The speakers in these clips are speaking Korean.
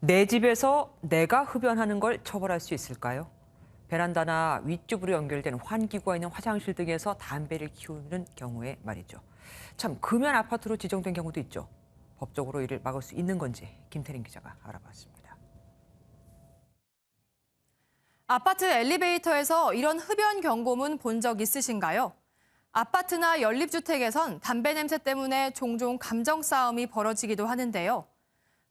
내 집에서 내가 흡연하는 걸 처벌할 수 있을까요? 베란다나 윗집으로 연결된 환기구가 있는 화장실 등에서 담배를 피우는 경우에 말이죠. 참 금연 아파트로 지정된 경우도 있죠. 법적으로 이를 막을 수 있는 건지 김태린 기자가 알아봤습니다. 아파트 엘리베이터에서 이런 흡연 경고문 본 적 있으신가요? 아파트나 연립주택에선 담배 냄새 때문에 종종 감정 싸움이 벌어지기도 하는데요.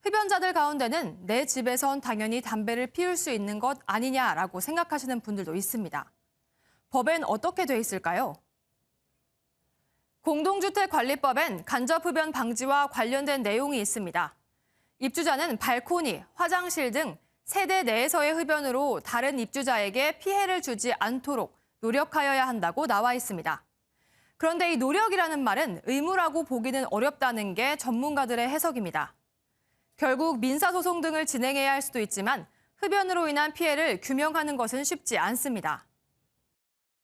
흡연자들 가운데는 내 집에선 당연히 담배를 피울 수 있는 것 아니냐라고 생각하시는 분들도 있습니다. 법엔 어떻게 돼 있을까요? 공동주택관리법엔 간접흡연 방지와 관련된 내용이 있습니다. 입주자는 발코니, 화장실 등 세대 내에서의 흡연으로 다른 입주자에게 피해를 주지 않도록 노력하여야 한다고 나와 있습니다. 그런데 이 노력이라는 말은 의무라고 보기는 어렵다는 게 전문가들의 해석입니다. 결국 민사소송 등을 진행해야 할 수도 있지만 흡연으로 인한 피해를 규명하는 것은 쉽지 않습니다.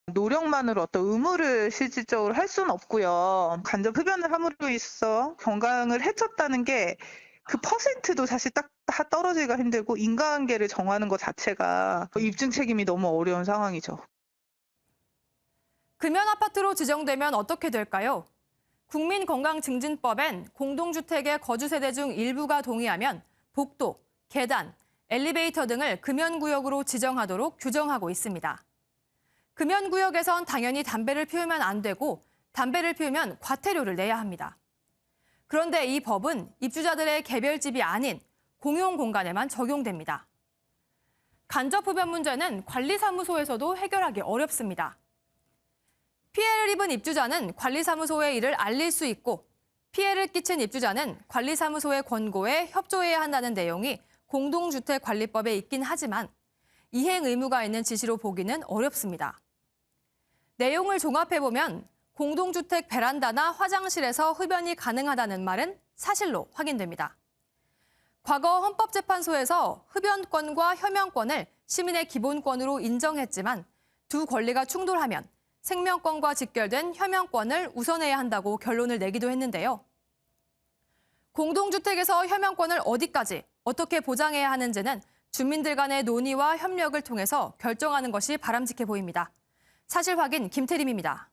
노력만으로 어떤 의무를 실질적으로 할 수는 없고요. 간접 흡연을 함으로 있어 건강을 해쳤다는 게 그 퍼센트도 사실 딱 떨어지기가 힘들고 인과관계를 정하는 것 자체가 입증 책임이 너무 어려운 상황이죠. 금연 아파트로 지정되면 어떻게 될까요? 국민건강증진법엔 공동주택의 거주세대 중 일부가 동의하면 복도, 계단, 엘리베이터 등을 금연구역으로 지정하도록 규정하고 있습니다. 금연구역에선 당연히 담배를 피우면 안 되고 담배를 피우면 과태료를 내야 합니다. 그런데 이 법은 입주자들의 개별집이 아닌 공용 공간에만 적용됩니다. 간접흡연 문제는 관리사무소에서도 해결하기 어렵습니다. 피해를 입은 입주자는 관리사무소에 이를 알릴 수 있고 피해를 끼친 입주자는 관리사무소의 권고에 협조해야 한다는 내용이 공동주택관리법에 있긴 하지만 이행 의무가 있는 지시로 보기는 어렵습니다. 내용을 종합해보면 공동주택 베란다나 화장실에서 흡연이 가능하다는 말은 사실로 확인됩니다. 과거 헌법재판소에서 흡연권과 혐연권을 시민의 기본권으로 인정했지만 두 권리가 충돌하면 생명권과 직결된 혐연권을 우선해야 한다고 결론을 내기도 했는데요. 공동주택에서 혐연권을 어디까지 어떻게 보장해야 하는지는 주민들 간의 논의와 협력을 통해서 결정하는 것이 바람직해 보입니다. 사실 확인 김태림입니다.